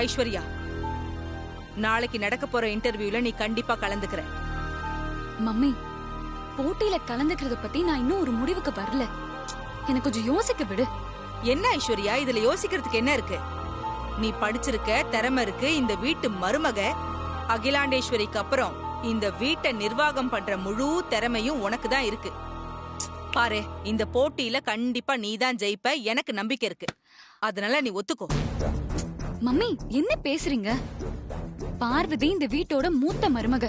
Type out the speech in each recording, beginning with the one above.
ஐஸ்வர்யா, நாளைக்கு நடக்க போற இன்டர்வியூல நீ கண்டிப்பா கலந்துக்கிற. மம்மி, போட்டியில கலந்துக்கிறத பத்தி நான் இன்னும் ஒரு முடிவுக்கு வரல. எனக்கு கொஞ்சம் யோசிக்க விடு. என்ன ஐஸ்வர்யா, இதுல யோசிக்கிறதுக்கு என்ன இருக்கு? நீ படிச்சிருக்க, திறமை இருக்கு. இந்த வீட்டு மருமக அகிலாண்டேஸ்வரிக்கு அப்புறம் இந்த வீட்டை நிர்வாகம் பண்ற முழு திறமையும் உனக்கு தான் இருக்கு. பாரு, இந்த போட்டியில கண்டிப்பா நீ தான் ஜெயிப்ப, எனக்கு நம்பிக்கை இருக்கு. அதனால நீ ஒத்துக்கோ. மம்மி, என்ன பேசுறீங்க? பார்வதி இந்த வீட்டோட மூத்த மருமக.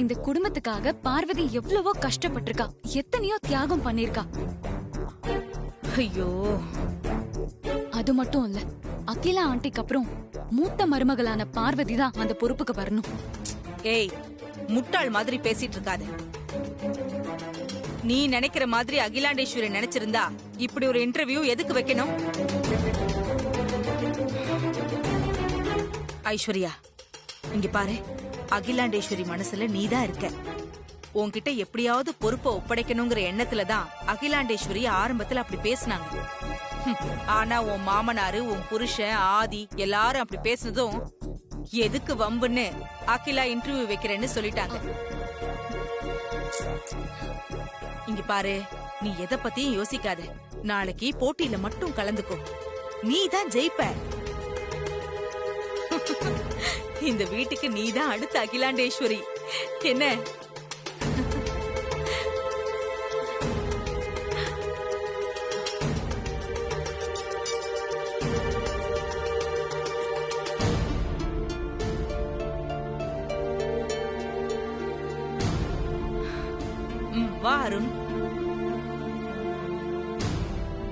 இந்த குடும்பத்துக்காக பார்வதி எவ்வளவோ கஷ்டப்பட்டிருக்கா, எத்தனையோ தியாகம் பண்ணிருக்கா. ஐயோ, அது மட்டும் இல்ல, அகிலா ஆண்டிக்கு அப்புறம் மூத்த மருமகளான பார்வதி தான் அந்த பொறுப்புக்கு வரணும். ஏய், முட்டாள் மாதிரி பேசிட்டு இருக்காத. நீ நினைக்கிற மாதிரி அகிலாண்டேஸ்வரி நினைச்சிருந்தா இப்படி ஒரு இன்டர்வியூ எதுக்கு வைக்கணும்? ஐஸ்வர்யா, இங்க பாரு, அகிலாண்டேஸ்வரி மனசுல நீதான் இருக்க. உன்கிட்ட எப்படியாவது பொறுப்பை ஒப்படைக்கணுங்கிற எண்ணத்துல தான் அகிலாண்டேஸ்வரி ஆரம்பத்துல அப்படி பேசினாங்க. ஆனா உன் மாமனாரு, உன் புருஷன், ஆதி எல்லாரும் அப்படி பேசுனதும் எதுக்கு வம்புன்னு அகிலா இன்டர்வியூ வைக்கிறேன்னு சொல்லிட்டாங்க. இங்க பாரு, நீ எதை பத்தியும் யோசிக்காத. நாளைக்கு போட்டியில மட்டும் கலந்துக்கோ, நீ தான் ஜெயிப்ப. இந்த வீட்டுக்கு நீ தான் அடுத்த அகிலாண்டேஸ்வரி. என்ன? வா அருண்.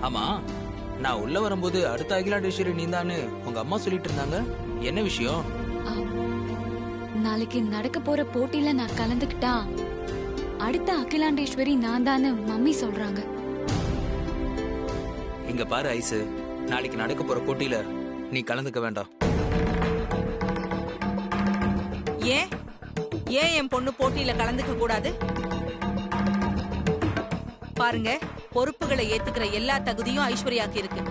ஆமா, நான் உள்ள வரும்போது அடுத்த அகிலாண்டேஸ்வரி நீந்தான்னு உங்க அம்மா சொல்லிட்டு இருந்தாங்க. என்ன விஷயம்? நாளைக்கு நடக்க போற போட்டியில நான் கலந்துக்கிட்டா அடுத்த அகிலாண்டேஸ்வரி நான் தான்னு மம்மி சொல்றாங்க. இங்க பாரு ஐசு, நாளைக்கு நடக்க போற போட்டியில நீ கலந்துக்க வேண்டாம். ஏன் ஏன் என் பொண்ணு போட்டியில கலந்துக்க கூடாது? பாருங்க, பொறுப்புகளை ஏத்துக்கிற எல்லா தகுதியும் ஐஸ்வர்யாக்கு இருக்கு.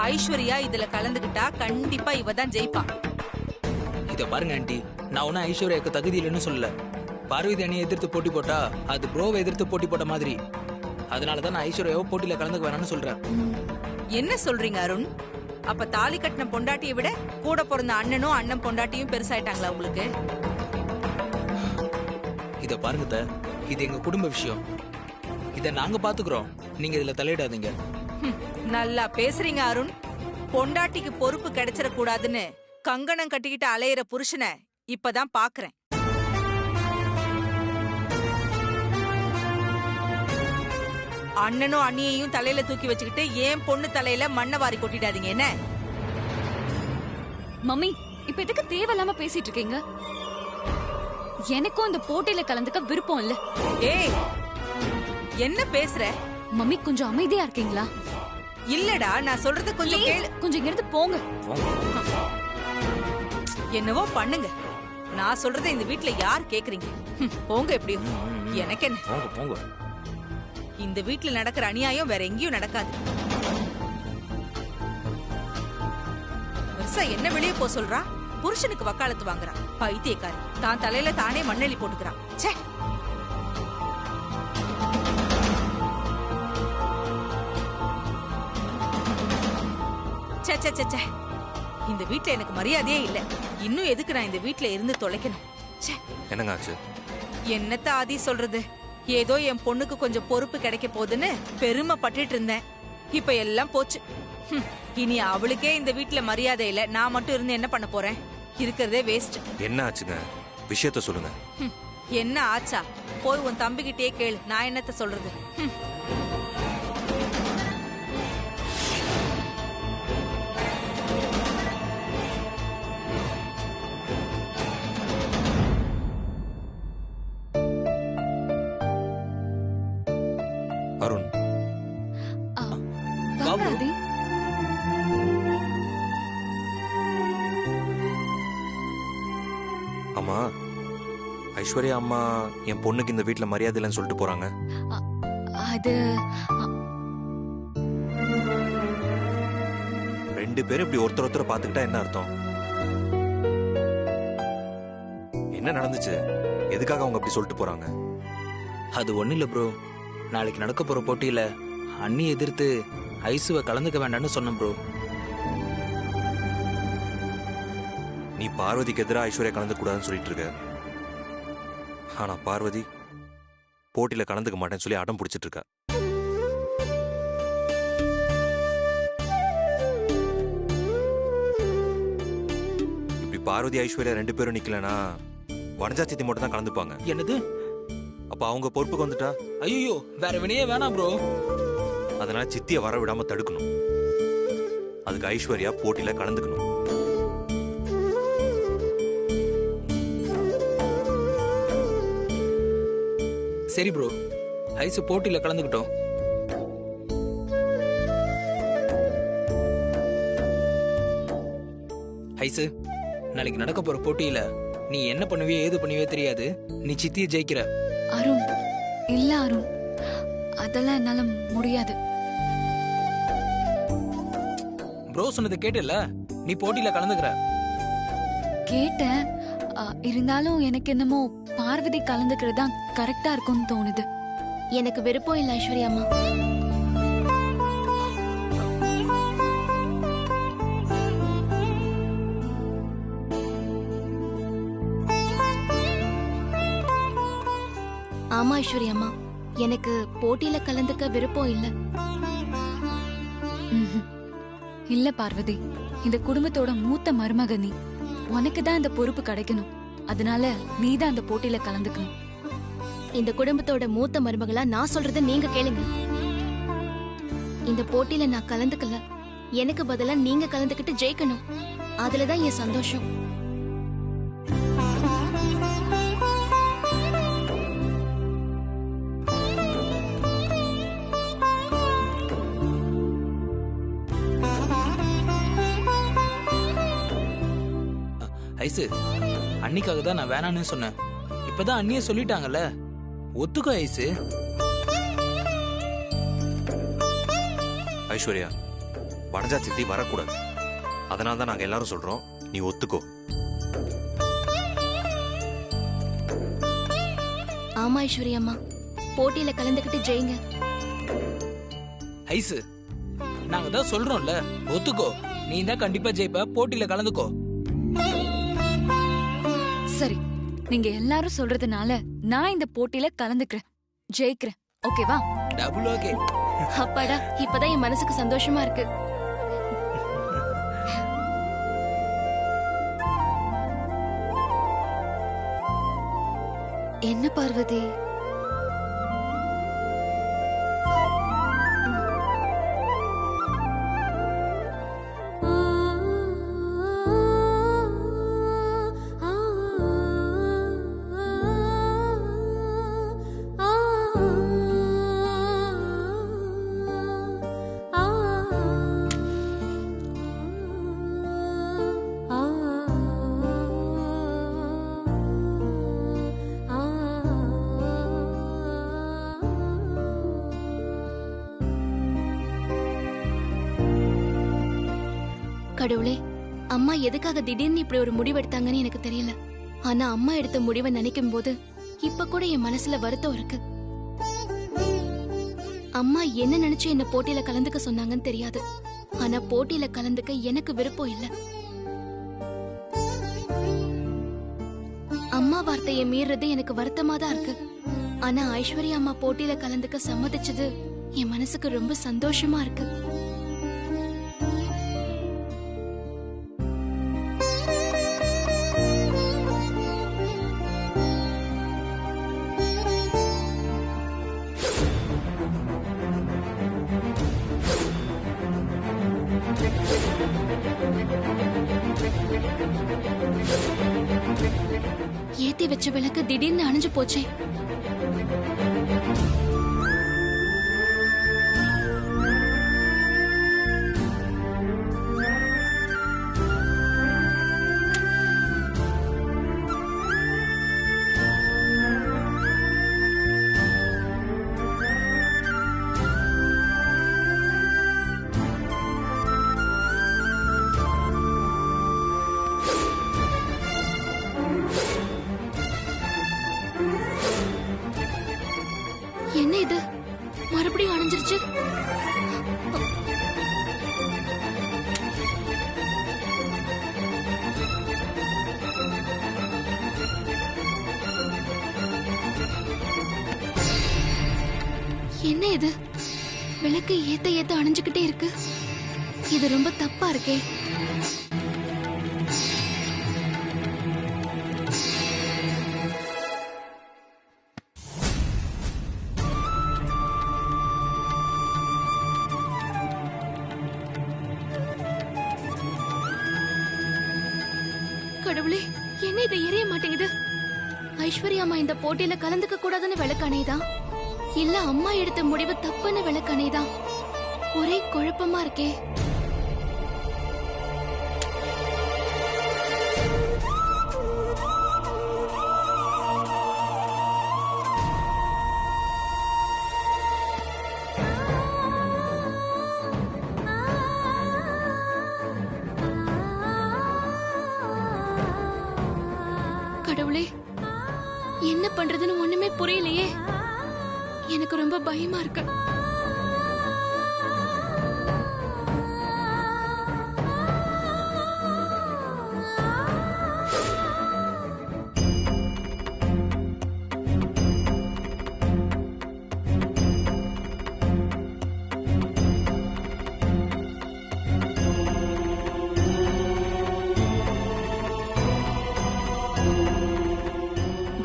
ஐஸ்வர்யா இதுல கலந்துகிட்டா கண்டிப்பா இவ தான் ஜெயிப்பா. இத பாருங்க ஆண்டி, நான் ஒன்னும் ஐஸ்வர்யாக்கு தகுதி இல்லைன்னு சொல்லல. பார்வதி அணியை எதிர்த்து போட்டி போட்டா அது ப்ரோவை எதிர்த்து போட்டி போட்ட மாதிரி. அதனாலதான் நான் ஐஸ்வர்யாவை போட்டியில கலந்துக்க வேணாம்னு சொல்றேன். என்ன சொல்றீங்க அருண்? அப்ப தாலி கட்டின பொண்டாட்டியை விட கூட பிறந்த அண்ணனும் அண்ணன் பொண்டாட்டியும் பெருசாயிட்டாங்களா உங்களுக்கு? இத பாருங்க, இது எங்க குடும்ப விஷயம். இத நாங்க பாத்துக்கிறோம், நீங்க இதுல தலையிடாதீங்க. நல்லா பேசுறீங்க அருண். பொண்டாட்டிக்கு பொறுப்பு கிடைச்சிட கூடாதுன்னு கங்கணம் கட்டிக்கிட்டு அலையிற புருஷனை இப்பதான் பாக்குறேன். அண்ணனும் அண்ணியையும் தலையில தூக்கி வச்சுக்கிட்டு ஏன் பொண்ணு தலையில மண்ணை வாரி கொட்டிடாதீங்க. என்ன மம்மி, இப்ப எதுக்கு தேவையில்லாம பேசிட்டு இருக்கீங்க? எனக்கும் இந்த போட்டியில கலந்துக்க விருப்பம் இல்ல. ஏய், என்ன பேசுற? மம்மி, கொஞ்சம் அமைதியா இருக்கீங்களா? இல்லடா, நான் சொல்றது கொஞ்சம் கேளு. கொஞ்சம் இங்க இருந்து போங்க. என்னவோ பண்ணுங்க, நான் சொல்றதை இந்த வீட்ல யார் கேக்குறீங்க? போங்க எப்படியும். எனக்கு என்ன? போங்க போங்க. இந்த வீட்ல நடக்கிற அநியாயம் வேற எங்கேயும் நடக்காது. வருஷா என்ன வெளியே போ சொல்றா? புருஷனுக்கு வக்காலத்து வாங்குறா. பைத்தியக்காரி, தான் தலையில தானே மண்ணெளி போட்டுக்கிறான். ச்சே. இந்த வீட்ல எனக்கு மரியாதையே இல்ல. இன்னும் எதுக்கு நான் இந்த வீட்ல இருந்து தொலைக்கணும்? என்னங்க ஆச்சு? என்னத்த ஆதி சொல்றது? ஏதோ என் பொண்ணுக்கு கொஞ்சம் பொறுப்பு கிடைக்க போகுதுன்னு பெருமைப்பட்டுட்டு இருந்தேன். இப்ப எல்லாம் போச்சு. இனி அவளுக்கே இந்த வீட்ல மரியாதை இல்ல. நான் மட்டும் இருந்து என்ன பண்ண போறேன்? இருக்கிறதே வேஸ்ட். என்ன ஆச்சுங்க? விஷயத்த சொல்லுங்க. என்ன ஆச்சா? போய் உன் தம்பிக்கிட்டே கேளு. நான் என்னத்த சொல்றது? அருண், அம்மா, ஐஸ்வர்யா அம்மா என் பொண்ணுக்கு இந்த வீட்ல மரியாதை இல்லைன்னு சொல்லிட்டு போறாங்க. அது ரெண்டு பேரும் இப்படி ஒருத்தர் ஒருத்தர் பார்த்துக்கிட்டா என்ன அர்த்தம்? என்ன நடந்துச்சு? எதுக்காக அவங்க அப்படி சொல்லிட்டு போறாங்க? அது ஒண்ணும் இல்ல ப்ரோ. நாளைக்கு நடக்க போற போட்டியில அண்ணி எதிர்த்து ஐசுவை கலந்துக்க வேண்டாம்னு சொன்னேன் ப்ரோ. நீ பார்வதிக்கு எதிராக ஐஸ்வர்யா கலந்துக்க கூடாதுன்னு சொல்லிட்டு இருக்க. ஆனா பார்வதி போட்டியில கலந்துக்க மாட்டேன்னு சொல்லி அடம் பிடிச்சிட்டு இருக்கா. இப்படி பார்வதி ஐஸ்வர்யா ரெண்டு பேரும் நிக்கலனா வனஜா சித்தி மட்டும் தான் கலந்துப்பாங்க. என்னது? அப்ப அவங்க பொறுப்புக்கு வந்துட்டா ஐயோ, வேற வினையே வேணாம் ப்ரோ. அதனால சித்தியை வர விடாம தடுக்கணும். அதுக்கு ஐஸ்வர்யா போட்டியில கலந்துக்கணும். சரி ப்ரோ, ஐசு போட்டியில கலந்துக்கிட்டோம். ஐசு, நாளைக்கு நடக்க போற போட்டியில நீ என்ன பண்ணுவியோ ஏது பண்ணுவியோ தெரியாது, நீ சித்தியை ஜெயிக்கிற. அருண், இல்ல அருண், அதெல்லாம் என்னால முடியாது. ப்ரோ சொன்னது கேட்டல, நீ போட்டியில கலந்துக்கிற. கேட்டேன். இருந்தாலும் எனக்கு என்னமோ பார்வதி கலந்துக்கிறது தான் கரெக்டா இருக்கும்னு தோணுது. எனக்கு விருப்பம் இல்ல ஐஸ்வர்யா அம்மா. ஆமா ஐஸ்வர்யா அம்மா, எனக்கு போட்டியில கலந்துக்க விருப்பம் இல்ல. ம்ஹும். இல்ல பார்வதி, இந்த குடும்பத்தோட மூத்த மருமக நீ. உனக்கு தான் இந்த பொறுப்பு கிடைக்கணும். அதனால நீ தான் அந்த போட்டியில கலந்துக்கணும். இந்த குடும்பத்தோட மூத்த மருமகளா நான் சொல்றத நீங்க கேளுங்க. இந்த போட்டியில நான் கலந்துக்கல, எனக்கு பதிலா நீங்க கலந்துக்கிட்டு ஜெயிக்கணும். அதுலதான் என் சந்தோஷம். ஐசு, அன்னிக்காக தான் நான் வேணான்னு சொன்னேன். இப்பதான் அண்ணியே சொல்லிட்டாங்கல்ல, ஒத்துக்கோ ஐசு. ஐஸ்வர்யா, வனஜா சித்தி வரக்கூடாது. அதனால தான் நாங்க எல்லாரும் சொல்றோம், நீ ஒத்துக்கோ. ஆமா ஐஸ்வர்யா அம்மா, போட்டியில கலந்துக்கிட்டு ஜெயிங்க. ஐசு, நாங்க தான் சொல்றோம்ல, ஒத்துக்கோ. நீ தான் கண்டிப்பா ஜெயிப்ப, போட்டியில கலந்துக்கோ. சரி, நீங்க எல்லாரும் சொல்றதுனால நான் இந்த போட்டியில கலந்துக்கிறேன், ஜெயிக்கிறேன். ஓகேவா? Double okay. அப்பாடா, இப்பதான் என் மனசுக்கு சந்தோஷமா இருக்கு. என்ன பார்வதி? கடவுளே, அம்மா எதுக்காக திடீர்னு இப்படி ஒரு முடிவு எடுத்தாங்கன்னு எனக்கு தெரியல. ஆனா அம்மா எடுத்த முடிவை நினைக்கும் போது இப்ப கூட என் மனசுல வருத்தம் இருக்கு. அம்மா என்ன நினைச்சு என்ன போட்டியில கலந்துக்க சொன்னாங்கன்னு தெரியாது. ஆனா போட்டியில கலந்துக்க எனக்கு விருப்பம் இல்ல. அம்மா வார்த்தையை மீறது எனக்கு வருத்தமா தான் இருக்கு. ஆனா ஐஸ்வர்யா அம்மா போட்டியில கலந்துக்க சம்மதிச்சது என் மனசுக்கு ரொம்ப சந்தோஷமா இருக்கு. ஏத்தி வச்ச விளக்கு திடீர்னு அணைஞ்சு போச்சே. இது விளக்கு ஏத்த ஏத்த அணைஞ்சுக்கிட்டே இருக்கு. இது ரொம்ப தப்பா இருக்கே. கடவுளே, என்ன இது எரிய மாட்டேங்குது? ஐஸ்வர்யா அம்மா இந்த போட்டியில கலந்துக்க கூடாதுன்னு விளக்கணைதா, இல்ல அம்மா எடுத்த முடிவு தப்புன்னு விளக்கணைதா? ஒரே குழப்பமா இருக்கே. கடவுளே, என்ன பண்றதுன்னு ஒண்ணுமே புரியலையே. எனக்கு ரொம்ப பயமா இருக்கு.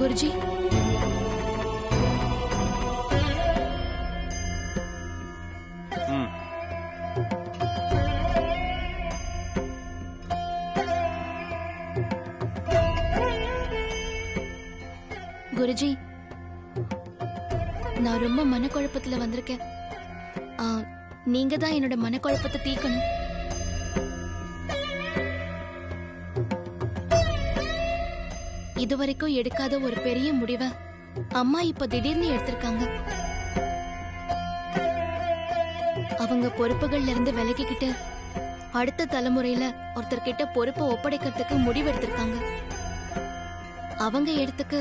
குருஜி, குருஜி, நான் ரொம்ப மனக்குழப்பத்துல வந்திருக்கேன். நீங்க தான் என்னோட மனக்குழப்பத்தை தீர்க்கணும். இதுவரைக்கும் எடுக்காத ஒரு பெரிய முடிவை அம்மா இப்ப திடீர்னு எடுத்திருக்காங்க. அவங்க பொறுப்புகள்ல இருந்து விலகிக்கிட்டு அடுத்த தலைமுறையில ஒருத்தர்கிட்ட பொறுப்பை ஒப்படைக்கிறதுக்கு முடிவெடுத்திருக்காங்க. அவங்க இடத்துக்கு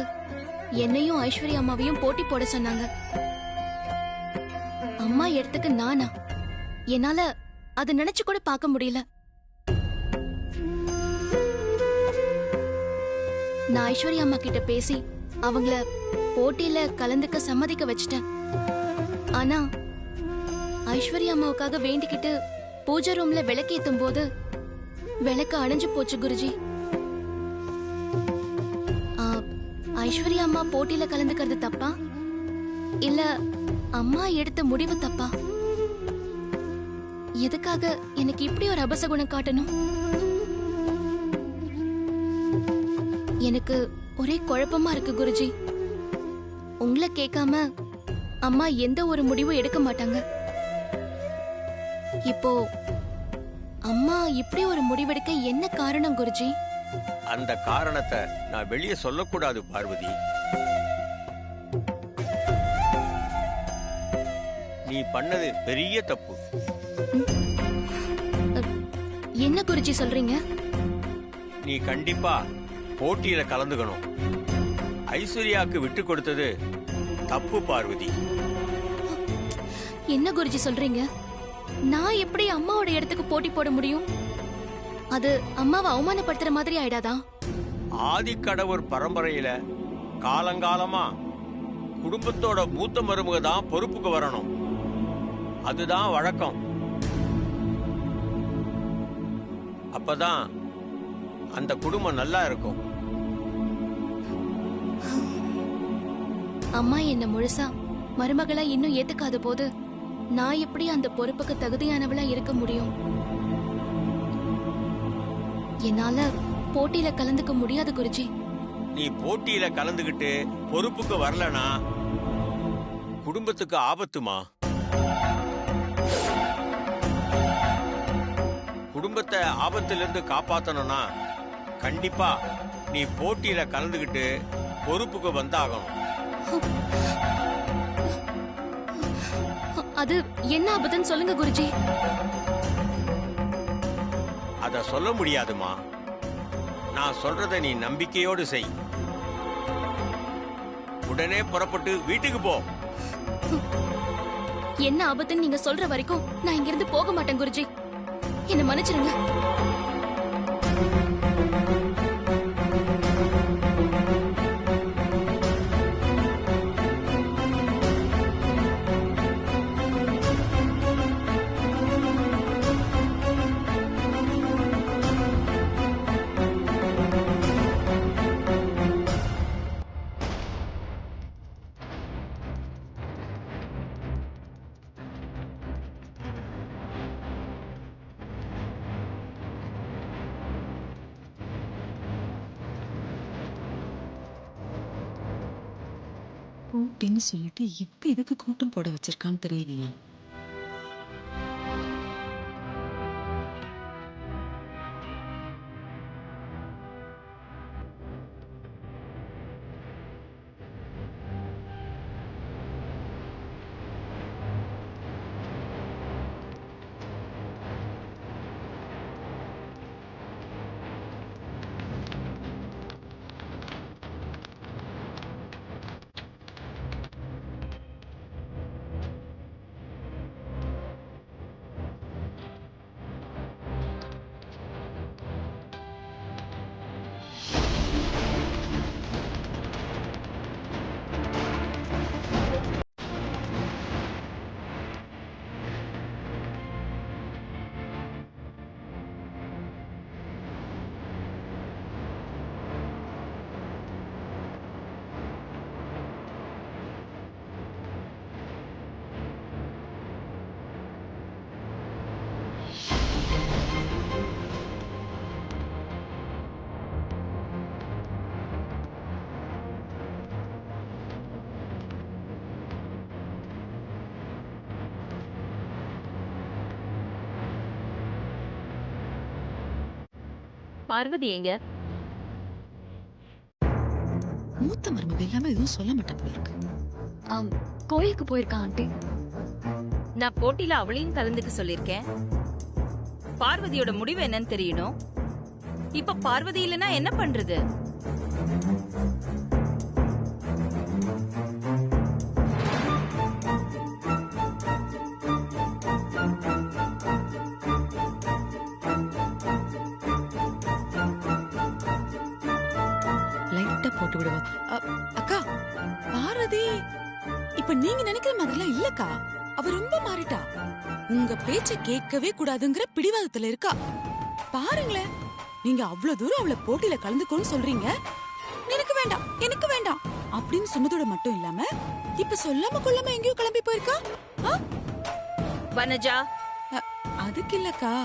என்னையும் ஐஸ்வர்யா அம்மாவையும் போட்டி போட சொன்னாங்க. அம்மா இடத்துக்கு நானா? என்னால அதை நினைச்சு கூட பார்க்க முடியல. நான் ஐஸ்வர்யா அம்மா கிட்ட பேசி அவங்கள போட்டியில கலந்துக்க சம்மதிக்க வச்சிட்டேன். ஆனா ஐஸ்வர்யா அம்மாவுக்காக வேண்டிக்கிட்டு பூஜை ரூம்ல விளக்கேத்தும் போது விளக்கு அணைஞ்சு போச்சு குருஜி. ஐஸ்வர்யா அம்மா போட்டியில கலந்துக்கிறது தப்பா, இல்ல அம்மா எடுத்த முடிவு தப்பா? எதுக்காக எனக்கு இப்படி ஒரு அபசகுணம் காட்டணும்? எனக்கு ஒரே குழப்பமா இருக்கு குருஜி. உங்களை கேட்காம அம்மா எந்த ஒரு முடிவும் எடுக்க மாட்டாங்க. இப்போ அம்மா இப்படி ஒரு முடிவெடுக்க என்ன காரணம் குருஜி? அந்த காரணத்தை நான் வெளியே சொல்லக்கூடாது பார்வதி. நீ பண்ணது பெரிய தப்பு. என்ன குருஜி சொல்றீங்க? நீ கண்டிப்பா போட்டியில கலந்துக்கணும். ஐஸ்வர்யாக்கு விட்டு கொடுத்தது தப்பு பார்வதி. என்ன குருஜி சொல்றீங்க? நான் எப்படி அம்மாவோட இடத்துக்கு போட்டி போட முடியும்? அது அம்மாவை அவமானப்படுத்துற மாதிரி ஆயிடாதா? ஆதிக்கடவுர் பரம்பரையில காலங்காலமா குடும்பத்தோட மூத்த மருமக தான் பொறுப்புக்கு வரணும். அதுதான் வழக்கம். அப்பதான் அந்த குடும்பம் நல்லா இருக்கும். அம்மா என்ன முழுசா மருமகளா இன்னும் ஏத்துக்காத போது நான் எப்படி அந்த பொறுப்புக்கு தகுதியானவளா இருக்க முடியும்? என்னால போட்டியில கலந்துக்க முடியாது குருஜி. நீ போட்டியில கலந்துகிட்டு பொறுப்புக்கு வரலனா குடும்பத்துக்கு ஆபத்துமா. குடும்பத்தை ஆபத்திலிருந்து காப்பாத்தணும்னா கண்டிப்பா நீ போட்டியில கலந்துகிட்டு பொறுப்புக்கு வந்தாகணும். அது என்ன ஆபத்துன்னு சொல்லுங்க குருஜி. அத சொல்ல முடியாதுமா. நான் சொல்றத நீ நம்பிக்கையோடு செய். உடனே புறப்பட்டு வீட்டுக்கு போ. என்ன ஆபத்துன்னு நீங்க சொல்ற வரைக்கும் நான் இங்க இருந்து போக மாட்டேன் குருஜி. என்ன மன்னிச்சிருங்க. கூட்டின்னு சொல்லிட்டு இப்ப எதுக்கு கூட்டம் போட வச்சிருக்கான்னு தெரியலையே. பார்வதி எங்க? மூத்த மருமக எல்லாமே எதுவும் சொல்ல மாட்டாங்க போல இருக்கு. கோயிலுக்கு போயிருக்கா ஆண்டி. நான் போட்டியில அவளையும் கலந்துக்க சொல்லிருக்கேன். பார்வதியோட முடிவு என்னன்னு தெரியணும். இப்ப பார்வதி இல்லைன்னா என்ன பண்றது? லைட்டா போட்டு விடுவோம். அக்கா, பார்வதி இப்ப நீங்க நினைக்கிற மாதிரிலாம் இல்லக்கா. அவ ரொம்ப மாறிட்டா. உங்க பேச்ச கேட்கவே கூடாதுங்கிற பிடிவாதத்துல இருக்கா. பாருங்களேன், நீங்க அவ்வளவு தூரம் அவளை போட்டியில கலந்துக்கோன்னு சொல்றீங்க. எனக்கு வேண்டாம், எனக்கு வேண்டாம் அப்படின்னு சொன்னதோட மட்டும் இல்லாம இப்ப சொல்லாம கொள்ளாம எங்கேயோ கிளம்பி போயிருக்கா. வனஜா, அதுக்கு இல்லக்கா,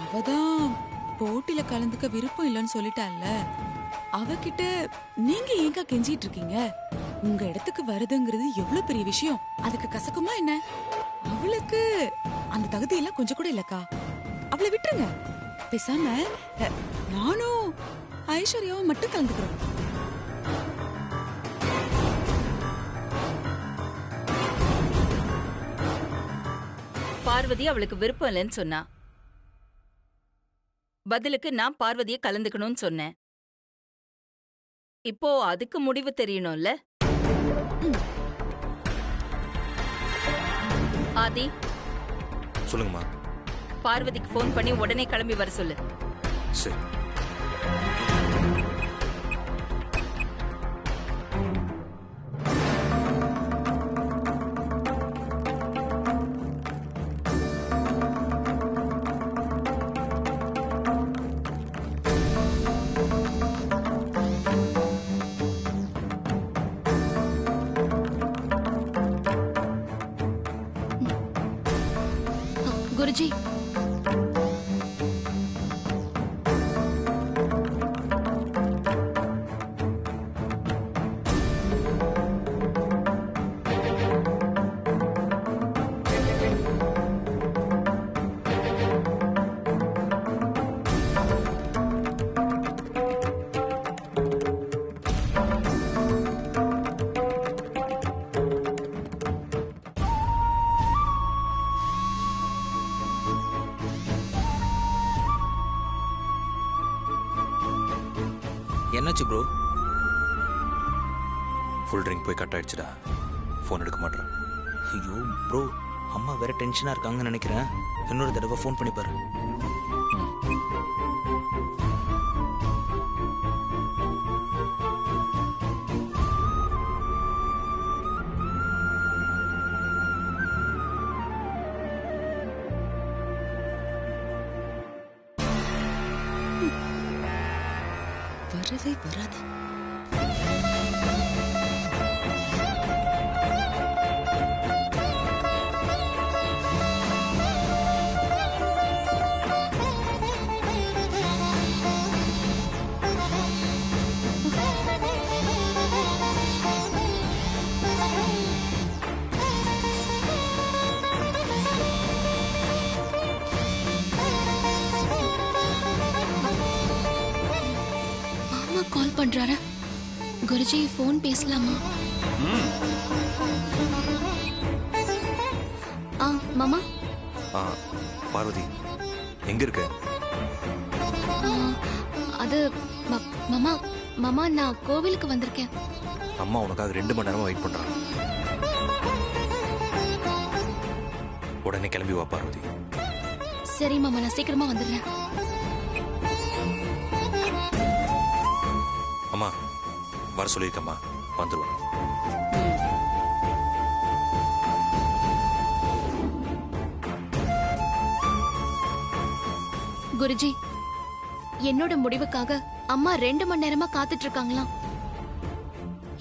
அவதான் போட்டியில கலந்துக்க விருப்பம் இல்லைன்னு சொல்லிட்டால. அவகிட்ட நீங்க ஏங்கா கெஞ்சிட்டு இருக்கீங்க? உங்க இடத்துக்கு வருதுங்கிறது எவ்வளவு பெரிய விஷயம். அதுக்கு கசக்குமா என்ன? அவளுக்கு அந்த தகுதி எல்லாம் கொஞ்சம் கூட இல்லக்கா. அவளை விட்டுருங்க. பேசாம நானும் ஐஸ்வர்யாவும் மட்டும் கலந்துக்கிறோம். பார்வதி அவளுக்கு விருப்பம் இல்லைன்னு சொன்னா. பதிலுக்கு நான் பார்வதியை கலந்துக்கணும்னு சொன்னேன். இப்போ அதுக்கு முடிவு தெரியணும்ல. ஆதி, சொல்லுங்கம்மா. பார்வதிக்கு ஃபோன் பண்ணி உடனே கிளம்பி வர சொல்லு. சரி. குருஜி, என்னாச்சு ப்ரோ? ஃபுல் ட்ரிங்க் போய் கட் ஆயிடுச்சுடா. ஃபோன் எடுக்க மாட்டேன். ஐயோ ப்ரோ, அம்மா வேற டென்ஷனா இருக்காங்கன்னு நினைக்கிறேன். இன்னொரு தடவை ஃபோன் பண்ணி பாரு. வரவே வராது. பண்றாரு. குருஜி ஃபோன் பேசலாமா? ஆ மாமா. ஆ பார்வதி எங்க இருக்க? ஆ, அது மாமா மாமா நான் கோவிலுக்கு வந்திருக்கேன். அம்மா உனக்காக 2 மணி நேரமா வெயிட் பண்றாங்க. உடனே கிளம்பி வா பார்வதி. சரி மாமா, நான் சீக்கிரமா வந்துடுறேன். அம்மா வர சொல்லியிருக்கம்மா, வந்துருவா. குருஜி, என்னோட முடிவுக்காக அம்மா 2 மணி நேரமா காத்துட்டு இருக்காங்களாம்.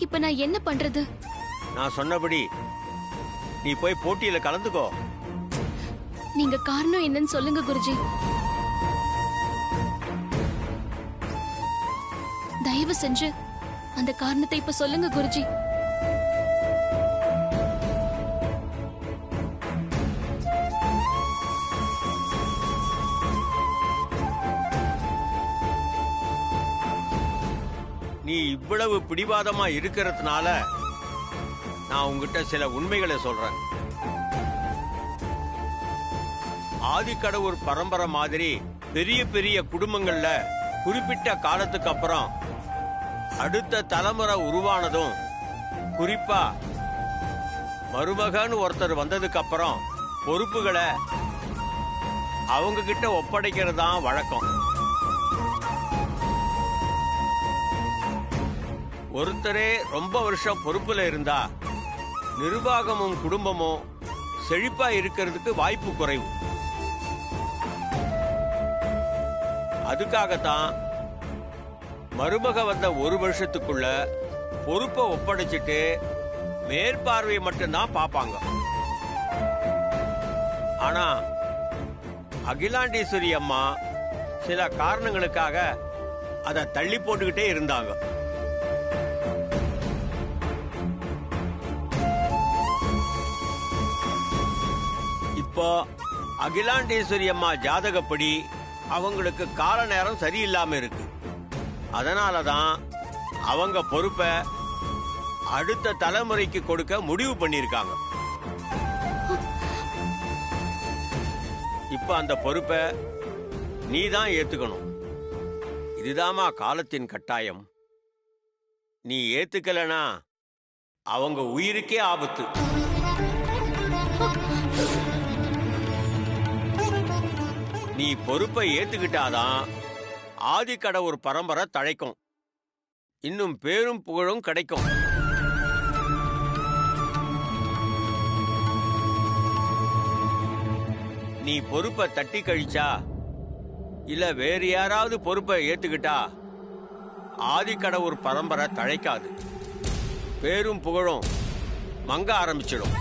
இப்ப நான் என்ன பண்றது? நான் சொன்னபடி நீ போய் போட்டியில கலந்துக்கோ. நீங்க காரணம் என்னன்னு சொல்லுங்க குருஜி. தயவு செஞ்சு அந்த காரணத்தை இப்ப சொல்லுங்க குருஜி. நீ இவ்வளவு பிடிவாதமா இருக்கிறதுனால நான் உங்ககிட்ட சில உண்மைகளை சொல்றேன். ஆதிக்கடவுர் பரம்பரை மாதிரி பெரிய பெரிய குடும்பங்கள்ல குறிப்பிட்ட காலத்துக்கு அப்புறம் அடுத்த தலைமுறை உருவானதும், குறிப்பா மருமகன் ஒருத்தர் வந்ததுக்கு அப்புறம் பொறுப்புகளை அவங்க கிட்ட ஒப்படைக்கிறது தான் வழக்கம். ஒருத்தரே ரொம்ப வருஷம் பொறுப்புல இருந்தா நிர்வாகமும் குடும்பமும் செழிப்பா இருக்கிறதுக்கு வாய்ப்பு குறைவு. அதுக்காகத்தான் மருமக வந்த 1 வருஷத்துக்குள்ள பொறுப்பை ஒப்படைச்சிட்டு மேற்பார்வையை மட்டும்தான் பார்ப்பாங்க. ஆனா அகிலாண்டேஸ்வரி அம்மா சில காரணங்களுக்காக அதை தள்ளி போட்டுக்கிட்டே இருந்தாங்க. இப்போ அகிலாண்டேஸ்வரி அம்மா ஜாதகப்படி அவங்களுக்கு கால நேரம் சரியில்லாம இருக்கு. அதனாலதான் அவங்க பொறுப்பை அடுத்த தலைமுறைக்கு கொடுக்க முடிவு பண்ணிருக்காங்க. இப்ப அந்த பொறுப்பை நீ தான் ஏத்துக்கணும். இதுதாமா காலத்தின் கட்டாயம். நீ ஏத்துக்கலனா அவங்க உயிருக்கே ஆபத்து. நீ பொறுப்பை ஏத்துக்கிட்டாதான் ஆதிக்கடவுர் பரம்பரை தழைக்கும், இன்னும் பேரும் புகழும் கிடைக்கும். நீ பொறுப்பை தட்டி கழிச்சா இல்ல வேறு யாராவது பொறுப்பை ஏத்துக்கிட்டா ஆதிக்கடவுர் பரம்பரை தழைக்காது, பேரும் புகழும் மங்க ஆரம்பிச்சிடும்.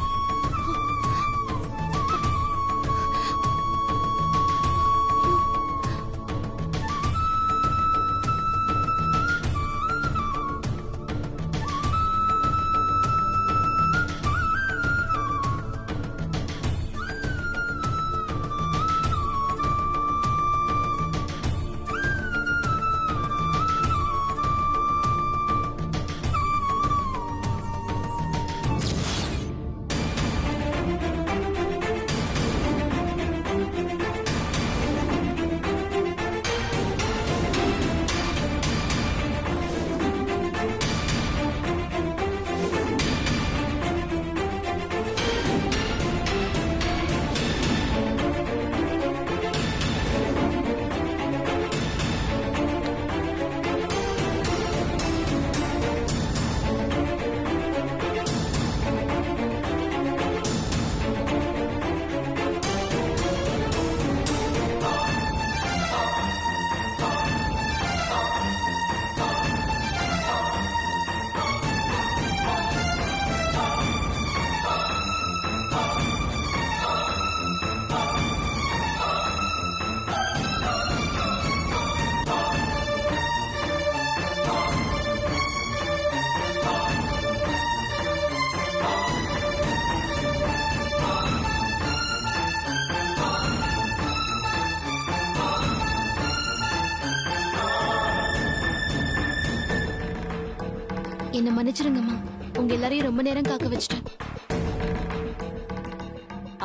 என்ன மன்னிச்சிருங்கம்மா, உங்க எல்லாரையும் ரொம்ப நேரம் காக்க வச்சிட்டேன்.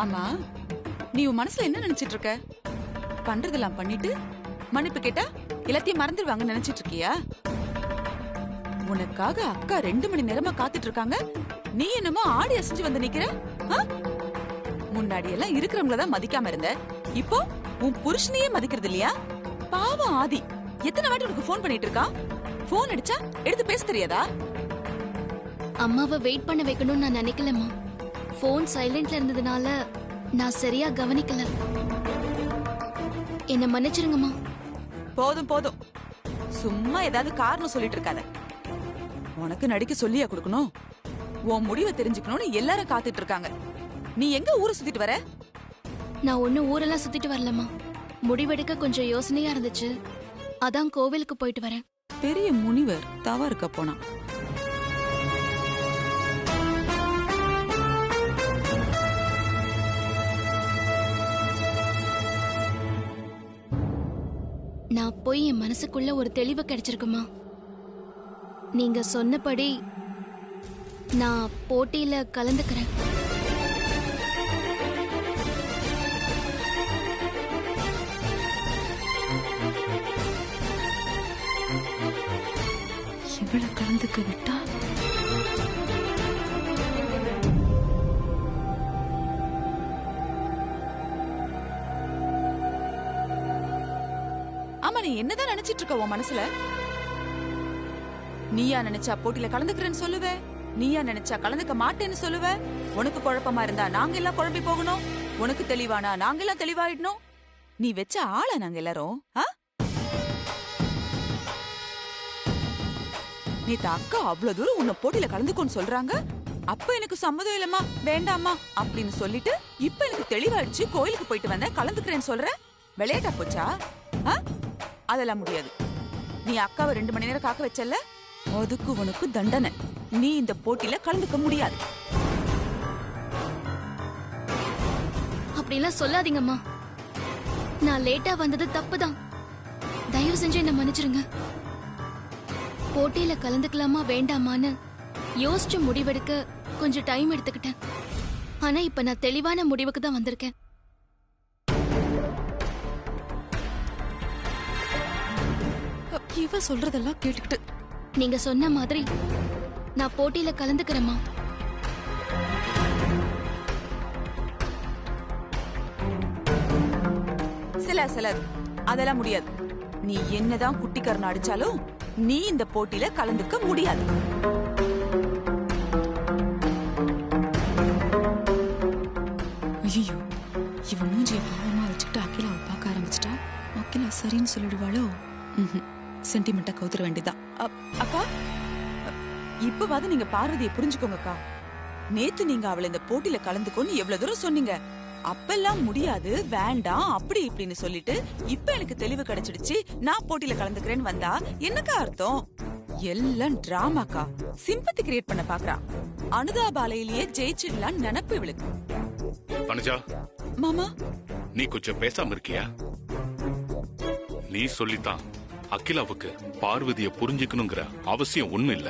ஆமா, நீ உன் மனசுல என்ன நினைச்சிட்டு இருக்க? பண்றதெல்லாம் பண்ணிட்டு மன்னிப்பு கேட்டா எல்லாத்தையும் மறந்துடுவாங்கன்னு நினைச்சிட்டு இருக்கியா? உனக்காக அக்கா 2 மணி நேரமா காத்துட்டு இருக்காங்க. நீ என்னமோ ஆடி அசைஞ்சு வந்து நிக்கிற. முன்னாடி எல்லாம் இருக்கிறவங்கள தான் மதிக்காம இருந்த, இப்போ உன் புருஷனையே மதிக்கிறது இல்லையா? பாவம் ஆதி, எத்தனை வாட்டி உனக்கு போன் பண்ணிட்டு இருக்கா? போன் அடிச்சா எடுத்து பேச தெரியாதா? அம்மாவை வெயிட் பண்ண வைக்கணும்னு நான் நினைக்கலம்மா. போன் சைலண்ட்ல இருந்ததுனால நான் சரியா கவனிக்கல. என்ன மன்னிச்சிருங்கம்மா. போதும் போதும், சும்மா ஏதாவது காரணம் சொல்லிட்டு இருக்காத. உனக்கு நடிக்க சொல்லியா கொடுக்கணும்? உன் முடிவை தெரிஞ்சுக்கணும்னு எல்லாரும் காத்துட்டு இருக்காங்க. நீ எங்க ஊரை சுத்திட்டு வர? நான் ஒன்னும் ஊரெல்லாம் சுத்திட்டு வரலம்மா. முடிவெடுக்க கொஞ்சம் யோசனையா இருந்துச்சு, அதான் கோவிலுக்கு போயிட்டு வரேன். பெரிய முனிவர் தவ இருக்க போனா. நான் போய் என் மனசுக்குள்ள ஒரு தெளிவு கிடைச்சிருக்குமா. நீங்க சொன்னபடி நான் போட்டியில கலந்துக்கிறேன். இவளை கலந்துக்க விட்டா ஆமா, நீ என்னதான் நினைச்சிட்டு இருக்க உன் மனசுல? நீயா நினைச்சா போட்டியில கலந்துக்கிறேன்னு சொல்லுவ, நீயா நினைச்சா கலந்துக்க மாட்டேன்னு சொல்லுவ. உனக்கு குழப்பமா இருந்தா நாங்க எல்லாம் குழம்பி போகணும், உனக்கு தெளிவானா நாங்க எல்லாம் தெளிவாயிடணும். நீ வச்ச ஆள நாங்க எல்லாரும். நேத்து அக்கா அவ்வளவு தூரம் உன்னை போட்டியில கலந்துக்கோன்னு சொல்றாங்க. அப்ப எனக்கு சம்மதம் இல்லம்மா, வேண்டாமா அப்படின்னு சொல்லிட்டு இப்ப எனக்கு தெளிவாயிடுச்சு, கோயிலுக்கு போயிட்டு வந்தேன், கலந்துக்கிறேன்னு சொல்ற. விளையாட்டா போச்சா? அதெல்லாம் முடியாது. நீ அக்காவை 2 மணி நேரம் காக்க வச்சல, அதுக்கு உனக்கு தண்டனை. நீ இந்த போட்டியில கலந்துக்க முடியாது. அப்படிலாம் சொல்லாதீங்கம்மா. நான் லேட்டா வந்தது தப்புதான். தயவு செஞ்சு என்ன மன்னிச்சிருங்க. போட்டியில கலந்துக்கலாமா வேண்டாமான்னு யோசிச்சு முடிவெடுக்க கொஞ்சம் டைம் எடுத்துக்கிட்டேன். ஆனா இப்ப நான் தெளிவான முடிவுக்கு தான் வந்திருக்கேன். இவ சொல்றதெல்லாம் கேட்டுக்கிட்டு நீங்க சொன்ன மாதிரி நான் போட்டியில கலந்துக்கிறேம்மா. சிலர் அதெல்லாம் முடியாது. நீ என்னதான் குட்டிக்கரணம் அடிச்சாலும் நீ இந்த போட்டியில கலந்துக்க முடியாது. ஐயோ, இவ மூஞ்சிய பாவமா வச்சுக்கிட்டு அகிலாவை பார்க்க ஆரம்பிச்சிட்டா. அகிலா சரின்னு சொல்லிடுவாளோ? சென்டிமெண்டா கவுத்துற வேண்டியதான். அக்கா, இப்பவாது நீங்க பார்வதியை புரிஞ்சுக்கோங்கக்கா. நேத்து நீங்க அவளை இந்த போட்டியில கலந்துக்கோன்னு எவ்வளவு தூரம் சொன்னீங்க. அப்பெல்லாம் முடியாது, வேண்டாம், அப்படி இப்படின்னு சொல்லிட்டு இப்ப எனக்கு தெளிவு கிடைச்சிடுச்சு, நான் போட்டியில கலந்துக்கிறேன்னு வந்தா என்னக்கா அர்த்தம்? எல்லாம் டிராமாக்கா. சிம்பத்தி கிரியேட் பண்ண பாக்குறா. அனுதாபாலையிலேயே ஜெயிச்சிடலாம் நினைப்பு இவளுக்கு. அனுஜா மாமா, நீ கொஞ்சம் பேசாம இருக்கியா? நீ சொல்லித்தான் அகிலாவுக்கு பார்வதிய புரிஞ்சுக்கணுங்கிற அவசியம் ஒண்ணும் இல்ல.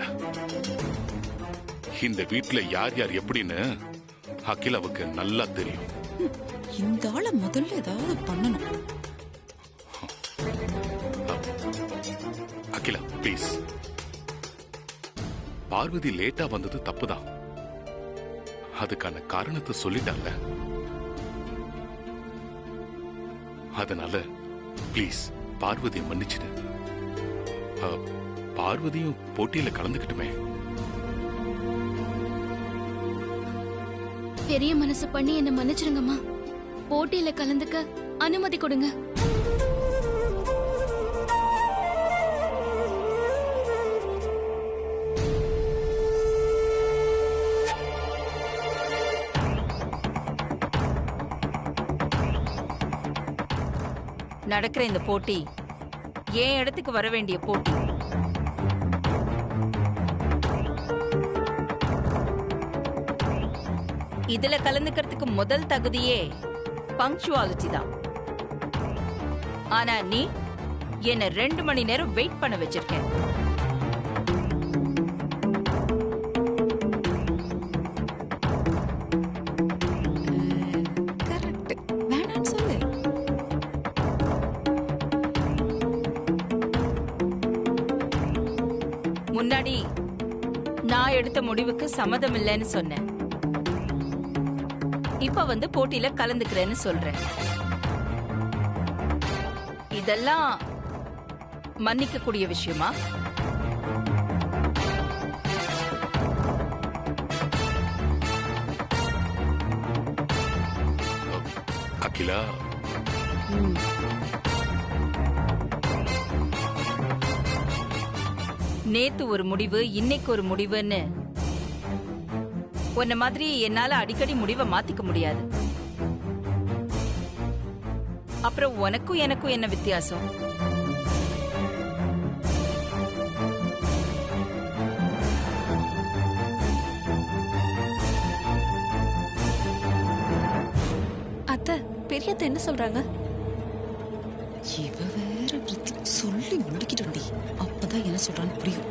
இந்த வீட்டுல யார் யார் எப்படின்னு அகிலாவுக்கு நல்லா தெரியும். இந்த ஆள முதல்ல ஏதாவது பண்ணணும். அகிலா ப்ளீஸ், பார்வதி லேட்டா வந்தது தப்புதான். அதுக்கான காரணத்தை சொல்லிட்டால. அதனால ப்ளீஸ் பார்வதியை மன்னிச்சிடு. பார்வதியும் போட்டியில கலந்துக்கிட்டுமே. பெரிய மனசு பண்ணி என்ன மன்னிச்சிருங்கம்மா. போட்டியில கலந்துக்க அனுமதி கொடுங்க. நடக்கிற இந்த போட்டி என் இடத்துக்கு வர வேண்டிய போட்டி. இதுல கலந்துக்கிறதுக்கு முதல் தகுதியே பங்க்சுவாலிட்டி தான். ஆனா நீ என்ன 2 மணி நேரம் வெயிட் பண்ண வச்சிருக்க. முன்னாடி நான் எடுத்த முடிவுக்கு சம்மதம் இல்லைன்னு சொன்னேன். இப்ப வந்து போட்டியில கலந்துக்கிறேன்னு சொல்றேன். இதெல்லாம் மன்னிக்க கூடிய விஷயமா? அகிலா, நேத்து ஒரு முடிவு, இன்னைக்கு ஒரு முடிவுன்னு உன்ன மாதிரி என்னால அடிக்கடி முடிவை மாத்திக்க முடியாது. அப்புறம் உனக்கும் எனக்கும் என்ன வித்தியாசம்? அத்தை, பெரியத்த என்ன சொல்றாங்க? இவ வேற விருத்தி சொல்லி முடிக்கிட்டோண்டி. அப்பதான் என்ன சொல்றான்னு புரியும்.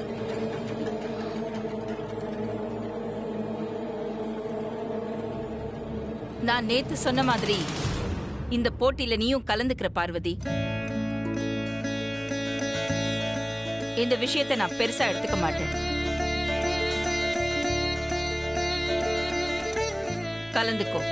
நான் நேத்து சொன்ன மாதிரி இந்த போட்டியில நீயும் கலந்துக்கிற பார்வதி. இந்த விஷயத்தை நான் பெருசா எடுத்துக்க மாட்டேன். கலந்துக்கோ.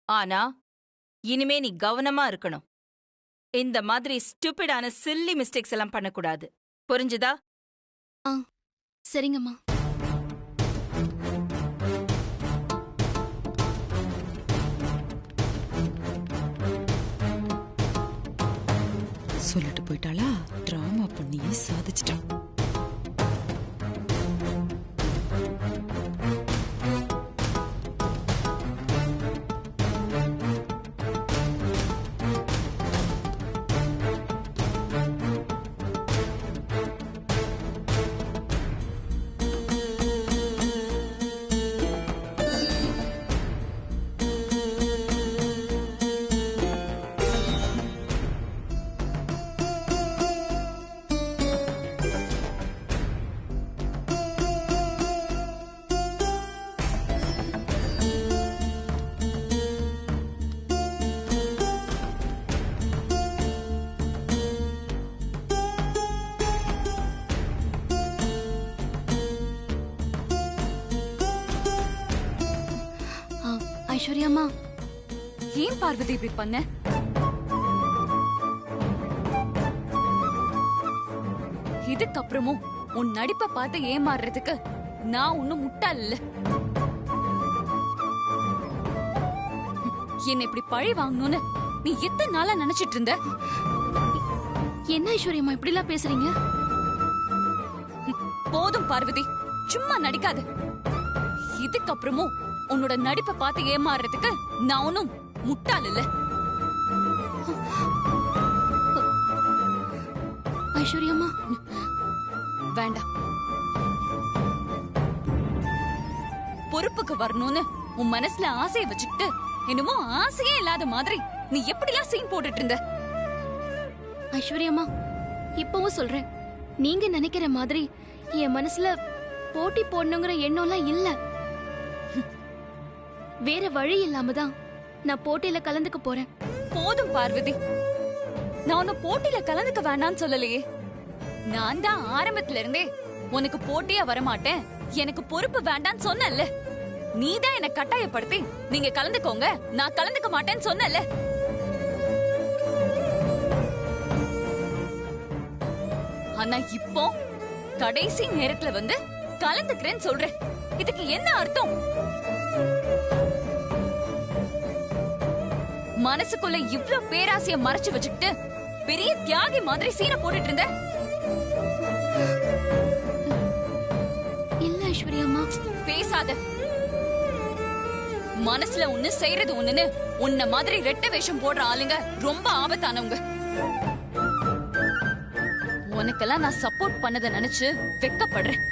ஆனா இனிமே நீ கவனமா இருக்கணும். இந்த மாதிரி ஸ்டூபிடான சில்லி மிஸ்டேக்ஸ் எல்லாம் பண்ணக்கூடாது. புரிஞ்சுதா? சரிங்கம்மா. சொல்லிட்டு போயிட்டாளா? டிராமா பண்ணி சாதிச்சிட்டான். ஐஸ்வர்யாம்மா, ஏன் பார்வதி இப்படி பண்ண? இதுக்கப்புறமும் உன் நடிப்பை பார்த்து ஏமாறுறதுக்கு நான் ஒன்னும் முட்டாள் இல்ல. என்ன இப்படி பழி வாங்கணும்னு நீ எத்தனை நாளா நினைச்சிட்டு இருந்த? என்ன ஐஸ்வர்யாம்மா இப்படி எல்லாம் பேசுறீங்க? போதும் பார்வதி, சும்மா நடிக்காத. இதுக்கப்புறமும் உன்னோட நடிப்பை பார்த்து ஏமாறுறதுக்கு நான் ஒன்னும் முட்டாள் இல்ல. ஐஸ்வர்யாம்மா, வேண்டாம். பொறுப்புக்கு வரணும்னு உன் மனசுல ஆசையை வச்சுக்கிட்டு என்னமோ ஆசையே இல்லாத மாதிரி நீ எப்படிலாம் சீன் போட்டுட்டு இருந்த? ஐஸ்வர்யாம்மா, இப்பவும் சொல்றேன், நீங்க நினைக்கிற மாதிரி என் மனசுல போட்டி போடணுங்கிற எண்ணம்லாம் இல்ல. வேற வழி இல்லாம தான் நான் போட்டியில கலந்துக்க போறேன். போதும் பார்வதி, நான் உன்னை போட்டியில கலந்துக்க வேண்டாம்னு சொல்லலையே. நான் தான் ஆரம்பத்துல இருந்தே உனக்கு போட்டியா வரமாட்டேன், எனக்கு பொறுப்பு வேண்டாம்னு சொன்னல. நீதான் என்ன கட்டாயப்படுத்தி நீங்க கலந்துக்கோங்க, நான் கலந்துக்க மாட்டேன்னு சொன்னல. ஆனா இப்போ கடைசி நேரத்துல வந்து கலந்துக்கிறேன்னு சொல்றேன். இதுக்கு என்ன அர்த்தம்? மனசுக்குள்ள இவ்ளோ பேராசைய மறைச்சு வச்சுக்கிட்டு பெரிய தியாகி மாதிரி சீனை போட்டுட்டு இருந்த. இல்ல ஐஸ்வர்யாம்மா. பேசாத. மனசுல ஒண்ணு செய்யறது ஒண்ணுன்னு உன்ன மாதிரி ரெட்ட வேஷம் போடுற ஆளுங்க ரொம்ப ஆபத்தானவங்க. உனக்கெல்லாம் நான் சப்போர்ட் பண்ணத நினைச்சு வெக்கப்படுறேன்.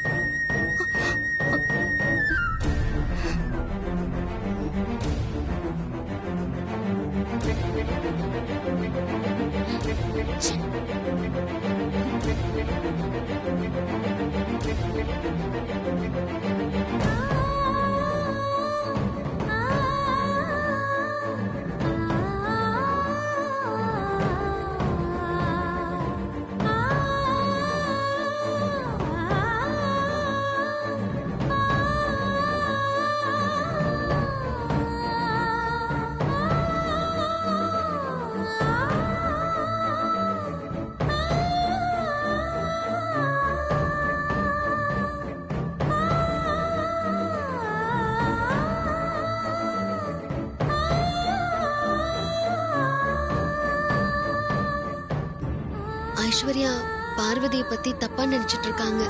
ஐஸ்வர்யா பார்வதியை பத்தி தப்பா நினைச்சிட்டு இருக்காங்க.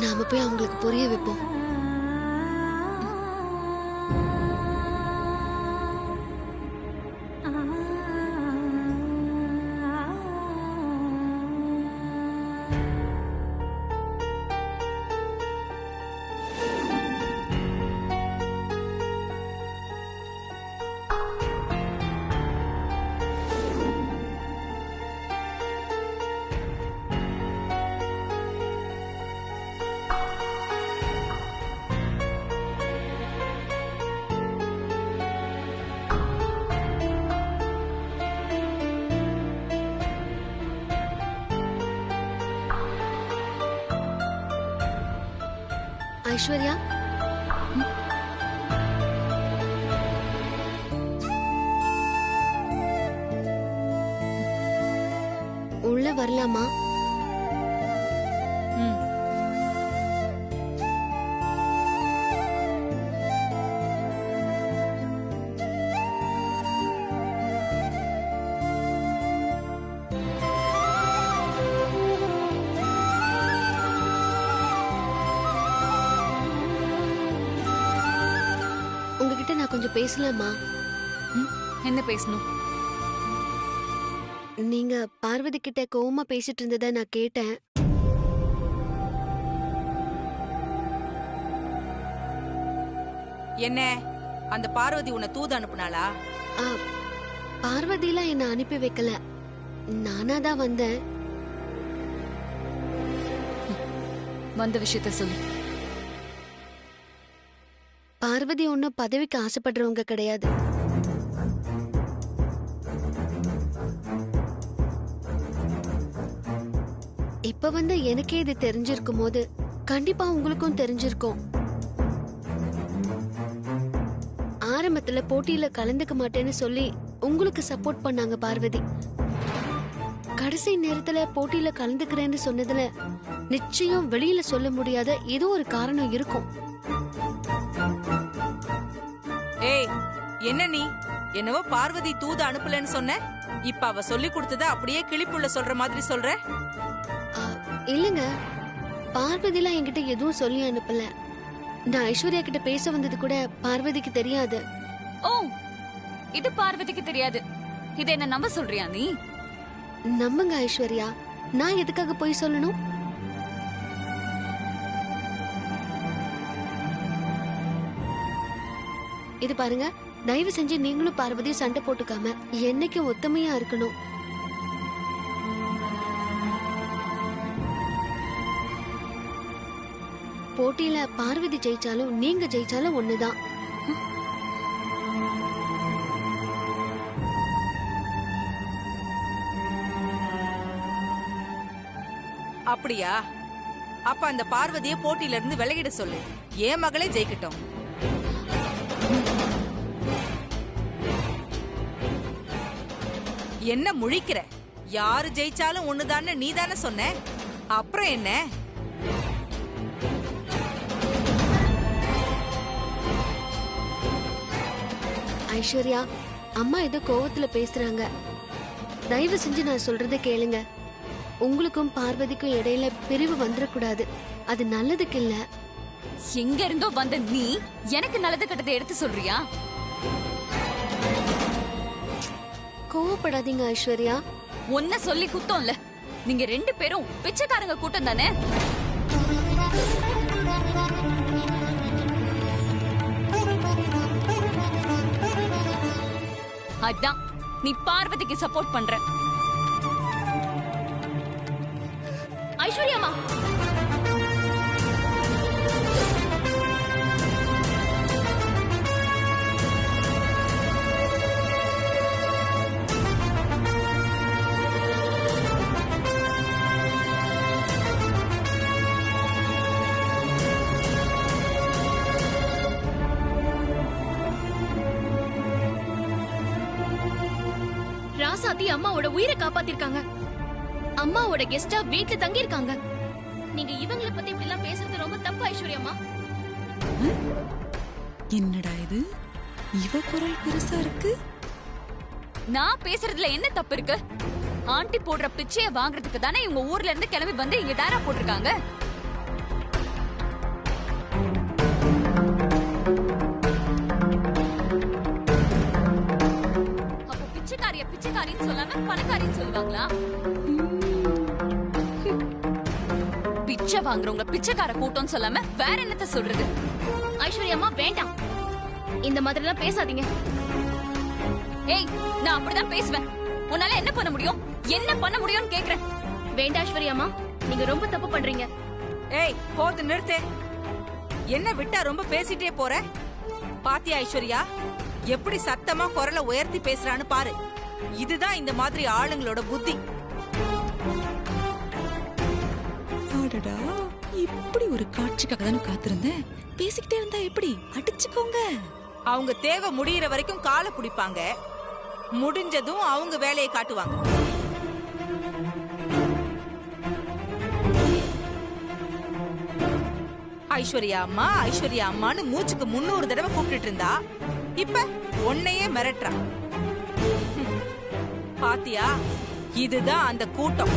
நாம போய் அவங்களுக்கு புரிய வைப்போம். ஐஸ்வர்யா, உள்ள வரலாமா? உங்ககிட்ட நான் கொஞ்சம் பேசலாமா? என்ன பேசணும்? நீங்க பார்வதி கிட்ட கோவமா பேசிட்டு இருந்ததை நான் கேட்டேன். என்ன அந்த பார்வதி உன்னை தூது அனுப்புனாளா? பார்வதிலாம் என்ன அனுப்பி வைக்கல, நானா தான் வந்தேன். வந்த விஷயத்த சொல்லு. பார்வதி ஒன்னும் பதவிக்கு ஆசைப்படுறவங்க கிடையாது. இப்ப வந்து எனக்கே இது தெரிஞ்சிருக்கும் போது கண்டிப்பா உங்களுக்கும் தெரிஞ்சிருக்கும். ஆரம்பத்துல போட்டியில கலந்துக்க மாட்டேன்னு சொல்லி உங்களுக்கு சப்போர்ட் பண்ணாங்க பார்வதி. கடைசி நேரத்துல போட்டியில கலந்துக்கிறேன்னு சொன்னதுல நிச்சயம் வெளியில சொல்ல முடியாத ஏதோ ஒரு காரணம் இருக்கும். ஏய், என்ன நீ என்னவோ பார்வதி தூது அனுப்பலன்னு சொன்ன, இப்ப அவ சொல்லி கொடுத்தத அப்படியே கிளிப்புள்ள சொல்ற மாதிரி சொல்ற? இல்லங்க, பார்வதிலாம் என்கிட்ட எதுவும் சொல்லி அனுப்பல. நான் ஐஸ்வர்யா கிட்ட பேச வந்தது கூட பார்வதிக்கு தெரியாது. ஓ, இது பார்வதிக்கு தெரியாது. இதை என்ன நம்ப சொல்றியா நீ? நம்புங்க ஐஸ்வர்யா, நான் எதுக்காக போய் சொல்லணும்? இது பாருங்க, தயவு செஞ்சு நீங்களும் பார்வதியும் சண்டை போட்டுக்காம என்னைக்கு ஒத்துமையா இருக்கணும். போட்டியில பார்வதி ஜெயிச்சாலும் நீங்க ஜெயிச்சாலும் ஒண்ணுதான். அப்படியா? அப்ப அந்த பார்வதியை போட்டியில இருந்து விலகிட சொல்லு. என் மகளே ஜெயிக்கட்டும். என்ன முழிக்கிற? யாரு ஜெயிச்சாலும் ஒண்ணுதான்னு நீ தானே சொன்ன, அப்புறம் என்ன? ஐஸ்வர்யா, அம்மா ஏதோ கோவத்துல பேசுறாங்க. தயவு செஞ்சு நான் சொல்றத கேளுங்க. உங்களுக்கும் பார்வதிக்கும் இடையில பிரிவு வந்துடக்கூடாது. அது நல்லதுக்கு இல்ல. எங்க இருந்தோ வந்த நீ எனக்கு நல்லது கட்டத்தை எடுத்து சொல்றியா? கோவப்படாதீங்க ஐஸ்வர்யா. ஒன்ன சொல்லி குத்தம் இல்ல. நீங்க ரெண்டு பேரும் பிச்சைக்காரங்க கூட்டம் தானே. அதான் நீ பார்வதிக்கு சப்போர்ட் பண்ற. ஐஸ்வர்யாமா, ராசாத்தி அம்மாவோட உயிரை காப்பாத்திருக்காங்க. அம்மாவோட கெஸ்டா வீட்ல தங்கி இருக்காங்க. நீங்க இவங்களை பத்தி இப்படி எல்லாம் பேசுறது ரொம்ப தப்பு ஐஸ்வர்யாமா. என்னடா இது, இவ குரல் பெருசா இருக்கு. நான் பேசுறதுல என்ன தப்பு இருக்கு? ஆண்டி போடுற பிச்சைய வாங்குறதுக்கு தானே இவங்க ஊர்ல இருந்து கிளம்பி வந்து இங்க டேரா போட்டிருக்காங்க. அப்போ பிச்சைக்காரின்னு சொல்லாம பணக்காரின்னு சொல்லுவாங்களா? பிச்சை வாங்குறவங்க பிச்சைக்கார கூட்டம்னு சொல்லாம வேற என்னத்த சொல்றது? ஐஸ்வர்யா அம்மா வேண்டாம், இந்த மாதிரி எல்லாம் பேசாதீங்க. ஏய், நான் அப்படிதான் பேசுவேன். உன்னால என்ன பண்ண முடியும்? என்ன பண்ண முடியும்னு கேக்குறேன். வேண்டாம் ஐஸ்வர்யா அம்மா, நீங்க ரொம்ப தப்பு பண்றீங்க. ஏய் போது நிறுத்து. என்ன விட்டா ரொம்ப பேசிட்டே போற? பாத்தியா ஐஸ்வர்யா எப்படி சத்தமா குரலை உயர்த்தி பேசுறான்னு பாரு. இதுதான் இந்த மாதிரி ஆளுங்களோட புத்தி. அடடா, இப்படி ஒரு காட்சிக்காக தானே காத்திருந்தேன். பேசிக்கிட்டே இருந்தா எப்படி? அடிச்சுக்கோங்க. அவங்க தேவை முடியற வரைக்கும் காலை பிடிப்பாங்க, முடிஞ்சதும் அவங்க வேலையை காட்டுவாங்க. ஐஸ்வர்யா அம்மான்னு மூச்சுக்கு 300 தடவை கூப்பிட்டு இருந்தா இப்ப உன்னையே மிரட்டுறா. பாத்தியா, இதுதான் அந்த கூட்டம்.